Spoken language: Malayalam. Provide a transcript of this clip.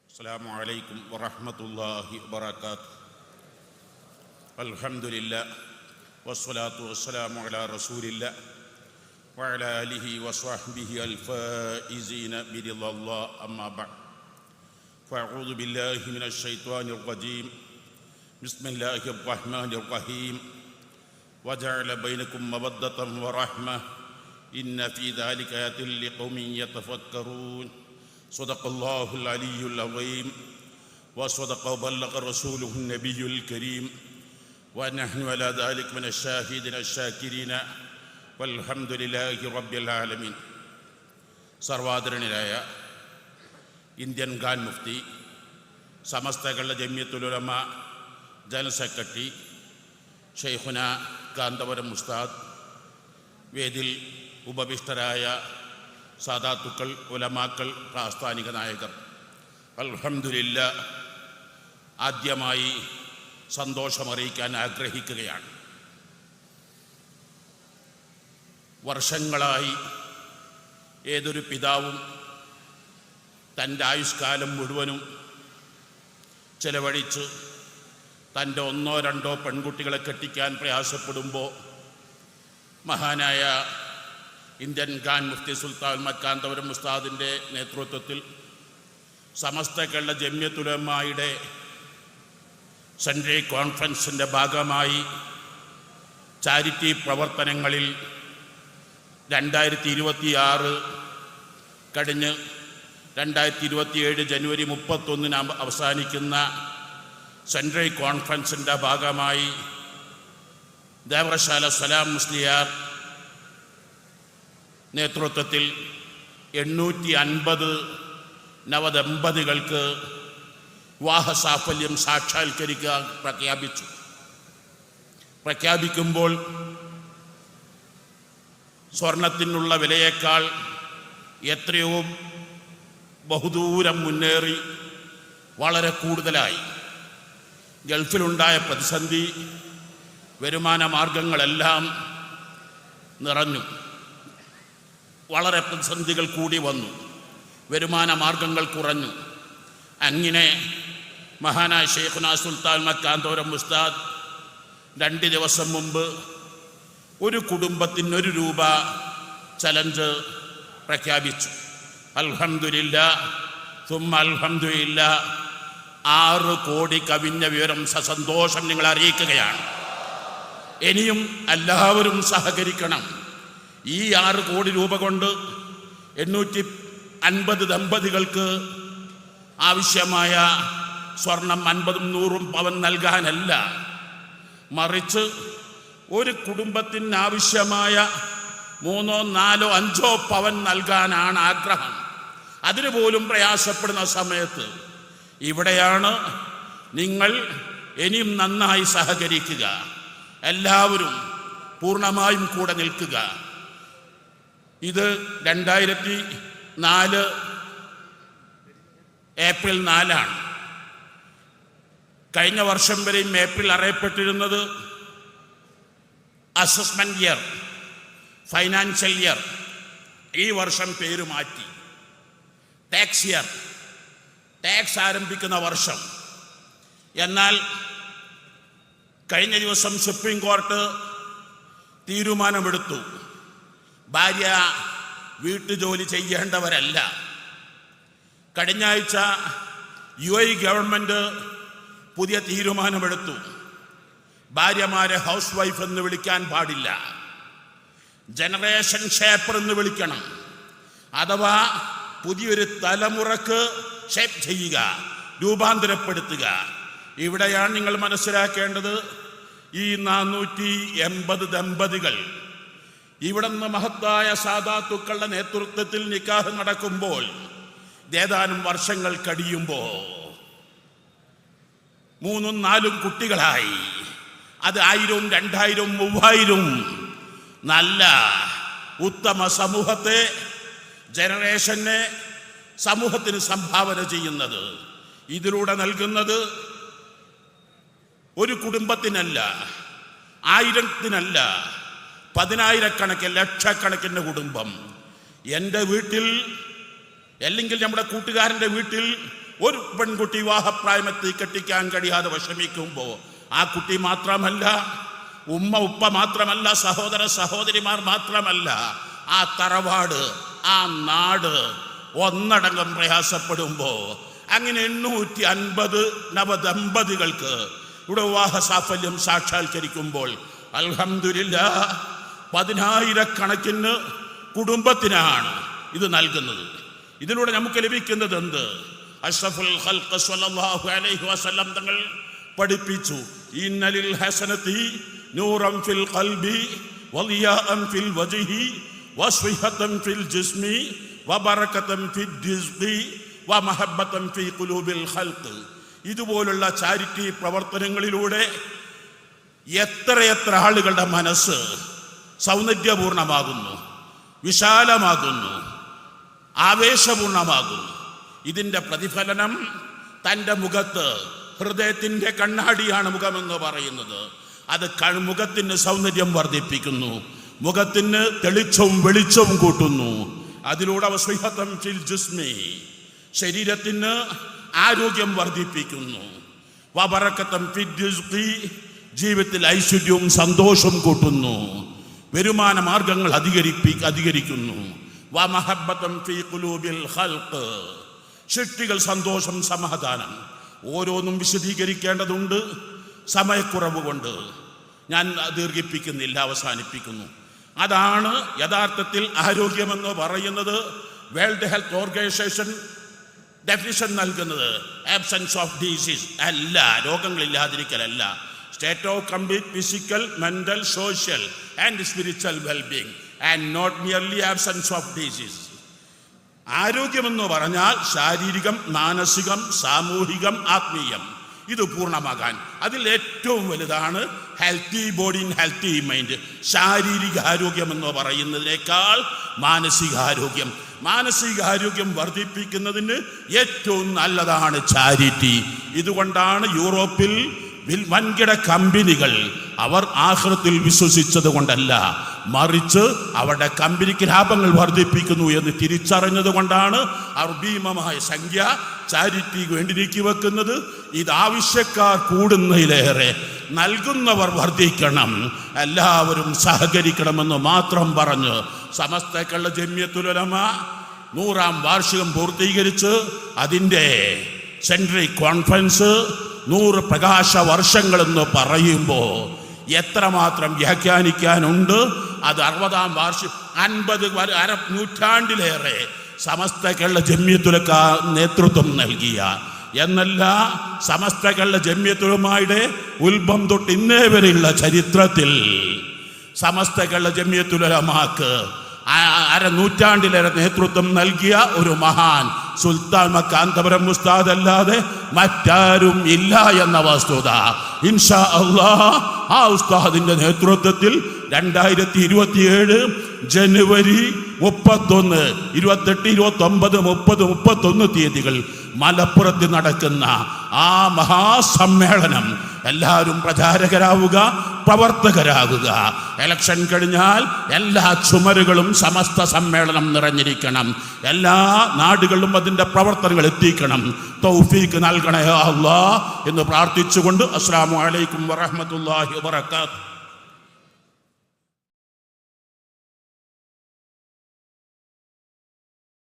അസ്സലാമു അലൈക്കും വറഹ്മത്തുള്ളാഹി വബറകാതുഹു. അൽഹംദുലില്ലാഹ് വസ്സലാത്തു വസ്സലാമു അലാ റസൂലില്ലാഹ് വഅലാ ആലിഹി വസ്വഹ്ബിഹി അൽഫായിസീന ബിറിളല്ലാഹ്. അമ്മാ ബഅദ്. ഫഅഊദു ബില്ലാഹി മിനശ് ശൈത്വാനിർ റജീം. ബിസ്മില്ലാഹിർ റഹ്മാനിർ റഹീം. വജഅല ബൈനകും മവദ്ദതൻ വറഹ്മah. ഇന്ന ഫീ ദാലിക ആയാതിൻ ലിഖൗമിൻ യതഫക്കറൂൻ. സദഖല്ലാഹുൽ അലിയ്യുൽ അളീം വസദഖ വബല്ലഗ റസൂലുഹുൻ നബിയ്യുൽ കരീം വനഹ്നു അലാ ദാലിക മിനശ് ഷാഹിദീന അശ്ശാകിരീന വൽഹംദുലില്ലാഹി റബ്ബിൽ ആലമീൻ. സർവാദരണീയരായ ഇന്ത്യൻ ഖാൻ മുഫ്തി, സമസ്ത കേരള ജംഇയ്യത്തുൽ ഉലമ ജനറൽ സെക്രട്ടറി ഷെയ്ഖുന കാന്തപുരം ഉസ്താദ്, വേദിയിൽ ഉപവിഷ്ടരായ സാദാത്തുക്കൾ, ഉലമാക്കൾ, പ്രാസ്ഥാനിക നായകർ, അൽഹംദുലില്ലാഹ്, ആദ്യമായി സന്തോഷമറിയിക്കാൻ ആഗ്രഹിക്കുകയാണ്. വർഷങ്ങളായി ഏതൊരു പിതാവും തൻ്റെ ആയുഷ്കാലം മുഴുവനും ചെലവഴിച്ച് തൻ്റെ ഒന്നോ രണ്ടോ പെൺകുട്ടികളെ കെട്ടിക്കാൻ പ്രയാസപ്പെടുമ്പോൾ മഹാനായ ഇന്ത്യൻ ഖാൻ മുഫ്തി സുൽത്താൻ മക്കാന്തപുരം ഉസ്താദിൻ്റെ നേതൃത്വത്തിൽ സമസ്ത കേരള ജംഇയ്യത്തുൽ ഉലമായുടെ സെൻട്രൽ കോൺഫറൻസിൻ്റെ ഭാഗമായി ചാരിറ്റി പ്രവർത്തനങ്ങളിൽ 2026 കഴിഞ്ഞ് 2027 ജനുവരി 31 അവസാനിക്കുന്ന സെൻട്രൽ കോൺഫറൻസിൻ്റെ ഭാഗമായി ദേവറശാല സലാം മുസ്ലിയാർ നേതൃത്വത്തിൽ 850 നവദമ്പതികൾക്ക് വിവാഹ സാഫല്യം സാക്ഷാത്കരിക്കുക പ്രഖ്യാപിക്കുമ്പോൾ സ്വർണത്തിനുള്ള വിലയേക്കാൾ എത്രയോ ബഹുദൂരം മുന്നേറി വളരെ കൂടുതലായി. ഗൾഫിലുണ്ടായ പ്രതിസന്ധി, വരുമാന മാർഗങ്ങളെല്ലാം നിറഞ്ഞു. വളരെ പ്രതിസന്ധികൾ കൂടി വന്നു, വരുമാന മാർഗങ്ങൾ കുറഞ്ഞു. അങ്ങനെ മഹാനായ ഷെയ്ഖുന സുൽത്താൻ മക്കാന്തപുരം ഉസ്താദ് 2 ദിവസം മുമ്പ് ഒരു കുടുംബത്തിന് 1 രൂപ ചലഞ്ച് പ്രഖ്യാപിച്ചു. അൽഹംദുലില്ലാഹ് സുമ്മ അൽഹംദുലില്ലാഹ്, 6 കോടി കവിഞ്ഞ വിവരം സസന്തോഷം നിങ്ങൾ അറിയിക്കുകയാണ്. ഇനിയും എല്ലാവരും സഹകരിക്കണം. ഈ 6 കോടി രൂപ കൊണ്ട് 850 ദമ്പതികൾക്ക് ആവശ്യമായ സ്വർണം 50ഉം 100ഉം പവൻ നൽകാനല്ല, മറിച്ച് ഒരു കുടുംബത്തിന് ആവശ്യമായ 3, 4, 5 പവൻ നൽകാനാണ് ആഗ്രഹം. അതിന് പോലും പ്രയാസപ്പെടുന്ന സമയത്ത് ഇവിടെയാണ് നിങ്ങൾ ഇനിയും നന്നായി സഹകരിക്കുക, എല്ലാവരും പൂർണ്ണമായും കൂടെ നിൽക്കുക. ഇത് 2004 ഏപ്രിൽ 4 കഴിഞ്ഞ വർഷം വരെയും ഏപ്രിൽ അറിയപ്പെട്ടിരുന്നത് അസസ്മെന്റ് ഇയർ, ഫൈനാൻഷ്യൽ ഇയർ. ഈ വർഷം പേര് മാറ്റി ടാക്സ് ഇയർ, ടാക്സ് ആരംഭിക്കുന്ന വർഷം. എന്നാൽ കഴിഞ്ഞ ദിവസം സുപ്രീം കോടതി തീരുമാനമെടുത്തു, ഭാര്യ വീട്ടുജോലി ചെയ്യേണ്ടവരല്ല. കഴിഞ്ഞ ആഴ്ച UAE ഗവൺമെൻറ് പുതിയ തീരുമാനമെടുത്തു, ഭാര്യമാരെ ഹൗസ് വൈഫ് എന്ന് വിളിക്കാൻ പാടില്ല, ജനറേഷൻ ഷേപ്പർ എന്ന് വിളിക്കണം. അഥവാ പുതിയൊരു തലമുറക്ക് ഷേപ്പ് ചെയ്യുക, രൂപാന്തരപ്പെടുത്തുക. ഇവിടെയാണ് നിങ്ങൾ മനസ്സിലാക്കേണ്ടത്, ഈ 480 ദമ്പതികൾ ഇവിടുന്ന് മഹത്തായ സാദാത്തുക്കളുടെ നേതൃത്വത്തിൽ നിക്കാഹ് നടക്കുമ്പോൾ ഏതാനും വർഷങ്ങൾ കഴിയുമ്പോൾ 3ഉം 4ഉം കുട്ടികളായി. അത് 1000ഉം 2000ഉം 3000ഉം നല്ല ഉത്തമ സമൂഹത്തെ, ജനറേഷനെ സമൂഹത്തിന് സംഭാവന ചെയ്യുന്നത്. ഇതിലൂടെ നൽകുന്നത് ഒരു കുടുംബത്തിനല്ല, 1000ത്തിനല്ല, 10,000കണക്കിന് ലക്ഷക്കണക്കിന് കുടുംബം. എൻ്റെ വീട്ടിൽ അല്ലെങ്കിൽ നമ്മുടെ കൂട്ടുകാരൻ്റെ വീട്ടിൽ ഒരു പെൺകുട്ടി വിവാഹപ്രായമെത്തി കെട്ടിക്കാൻ കഴിയാതെ വിഷമിക്കുമ്പോൾ ആ കുട്ടി മാത്രമല്ല, ഉമ്മ ഉപ്പ മാത്രമല്ല, സഹോദര സഹോദരിമാർ മാത്രമല്ല, ആ തറവാട്, ആ നാട് ഒന്നടങ്കം പ്രയാസപ്പെടുമ്പോൾ അങ്ങനെ 850 നവദമ്പതികൾക്ക് ഇവിടെ വിവാഹ സാഫല്യം സാക്ഷാത്കരിക്കുമ്പോൾ അൽഹംദുലില്ലാഹ് 10,000 കുടുംബത്തിനാണ് ഇത് നൽകുന്നത്. ഇതിലൂടെ നമുക്ക് ലഭിക്കുന്നത് എന്ത്? അഷ്റഫുൽ ഖൽഖ് സ്വല്ലല്ലാഹു അലൈഹി വസല്ലം തങ്ങൾ പഠിപ്പിച്ചു, ഇന്നലിൽ ഹസനതി നൂറൻ ഫിൽ ഖൽബി വലിയാഅൻ ഫിൽ വജ്ഹി വസ്വിഹതൻ ഫിൽ ജിസ്മി വബറകതൻ ഫിൽ റിസ്ഖി വമഹബ്ബതൻ ഫീ ഖുലൂബിൽ ഖൽഖ്. ഇതുപോലുള്ള ചാരിറ്റി പ്രവർത്തനങ്ങളിലൂടെ എത്രയെത്ര ആളുകളുടെ മനസ്സ് സൗന്ദര്യപൂർണമാകുന്നു, വിശാലമാകുന്നു, ആവേശപൂർണമാകുന്നു. ഇതിൻ്റെ പ്രതിഫലനം തൻ്റെ മുഖത്ത്, ഹൃദയത്തിൻ്റെ കണ്ണാടിയാണ് മുഖമെന്ന് പറയുന്നത്. അത് മുഖത്തിന് സൗന്ദര്യം വർദ്ധിപ്പിക്കുന്നു, മുഖത്തിന് തെളിച്ചവും വെളിച്ചവും കൂട്ടുന്നു. അതിലൂടെ വസ്വിഹതൻ ഫിൽ ജിസ്മി, ശരീരത്തിന് ആരോഗ്യം വർദ്ധിപ്പിക്കുന്നു. വബറകതൻ ഫിൽ റിസ്ഖി, ജീവിതത്തിൽ ഐശ്വര്യവും സന്തോഷവും കൂട്ടുന്നു. വരുമാന മാർഗങ്ങൾ അധികരിക്കുന്നു. വമഹബ്ബതൻ ഫീ ഖുലൂബിൽ ഖൽഖ്, സൃഷ്ടികൾ സന്തോഷം, സമാധാനം. ഓരോന്നും വിശദീകരിക്കേണ്ടതുണ്ട്, സമയക്കുറവ് കൊണ്ട് ഞാൻ ദീർഘിപ്പിക്കുന്നില്ല, അവസാനിപ്പിക്കുന്നു. അതാണ് യഥാർത്ഥത്തിൽ ആരോഗ്യമെന്ന് പറയുന്നത്. വേൾഡ് ഹെൽത്ത് ഓർഗനൈസേഷൻ ഡെഫിനിഷൻ നൽകുന്നത് ആബ്സെൻസ് ഓഫ് ഡിസീസ് അല്ല, രോഗങ്ങളില്ലാതിരിക്കലല്ല. State of complete physical, mental, social and spiritual wellbeing and not merely absence of disease. ആരോഗ്യമെന്ന് പറഞ്ഞാൽ ശാരീരികം, മാനസികം, സാമൂഹികം, ആത്മീയം, ഇത് പൂർണ്ണമാകാൻ അതിൽ ഏറ്റവും വലുതാണ് healthy body in healthy mind. ശാരീരിക ആരോഗ്യം എന്ന് പറയുന്നതിനേക്കാൾ മാനസികാരോഗ്യം. മാനസികാരോഗ്യം വർദ്ധിപ്പിക്കുന്നതിന് ഏറ്റവും നല്ലതാണ് ചാരിറ്റി. ഇതുകൊണ്ടാണ് യൂറോപ്പിൽ വൻകിട കമ്പനികൾ അവർ ആഖിറത്തിൽ വിശ്വസിച്ചത് കൊണ്ടല്ല, മറിച്ച് അവരുടെ കമ്പനിക്ക് ലാഭങ്ങൾ വർദ്ധിപ്പിക്കുന്നു എന്ന് തിരിച്ചറിഞ്ഞത് കൊണ്ടാണ് അവർ ഭീമമായ സംഖ്യ ചാരിറ്റിക്ക് വേണ്ടി നീക്കി വെക്കുന്നത്. ഇത് ആവശ്യക്കാർ കൂടുന്നതിലേറെ നൽകുന്നവർ വർദ്ധിക്കണം, എല്ലാവരും സഹകരിക്കണമെന്ന് മാത്രം പറഞ്ഞ് സമസ്ത കേരള ജംഇയ്യത്തുൽ ഉലമ 100ാം വാർഷികം പൂർത്തീകരിച്ച് അതിൻ്റെ സെൻട്രൽ കോൺഫറൻസ് 100 പ്രകാശ വർഷങ്ങളെന്ന് പറയുമ്പോൾ എത്രമാത്രം വ്യാഖ്യാനിക്കാനുണ്ട്. അത് 60ാം വാർഷികം, 50 അര നൂറ്റാണ്ടിലേറെ സമസ്ത കേരള ജംഇയ്യത്തുൽ ഉലമ നേതൃത്വം നൽകിയ എന്നല്ല, സമസ്ത കേരള ജംഇയ്യത്തുൽ ഉലമയുടെ ഉത്ഭവം തൊട്ട് ഇന്നേ വരെയുള്ള ചരിത്രത്തിൽ സമസ്ത കേരള ജംഇയ്യത്തുൽ ഉലമക്ക് അര നൂറ്റാണ്ടിലേറെ നേതൃത്വം നൽകിയ ഒരു മഹാൻ സുൽത്താൻ മക്കാന്തപുരം ഉസ്താദ് അല്ലാതെ മറ്റാരും ഇല്ല എന്ന വസ്തുത ഇൻഷാ അല്ലാഹ് ആ ഉസ്താദിന്റെ നേതൃത്വത്തിൽ 2027 ജനുവരി 31, 28, 29, 30, 31 തീയതികൾ മലപ്പുറത്ത് നടക്കുന്ന ആ മഹാസമ്മേളനം എല്ലാവരും പ്രചാരകരാവുക, പ്രവർത്തകരാകുക. ഇലക്ഷൻ കഴിഞ്ഞാൽ എല്ലാ ചുമരുകളും സമസ്ത സമ്മേളനം നിറഞ്ഞിരിക്കണം. എല്ലാ നാടുകളിലും അതിൻ്റെ പ്രവർത്തനങ്ങൾ എത്തിക്കണം. തൗഫീഖ് നൽകണേ അല്ലാഹ് എന്ന് പ്രാർത്ഥിച്ചുകൊണ്ട് അസ്സലാമു അലൈക്കും വറഹ്മത്തുള്ളാഹി വബറകാതുഹു.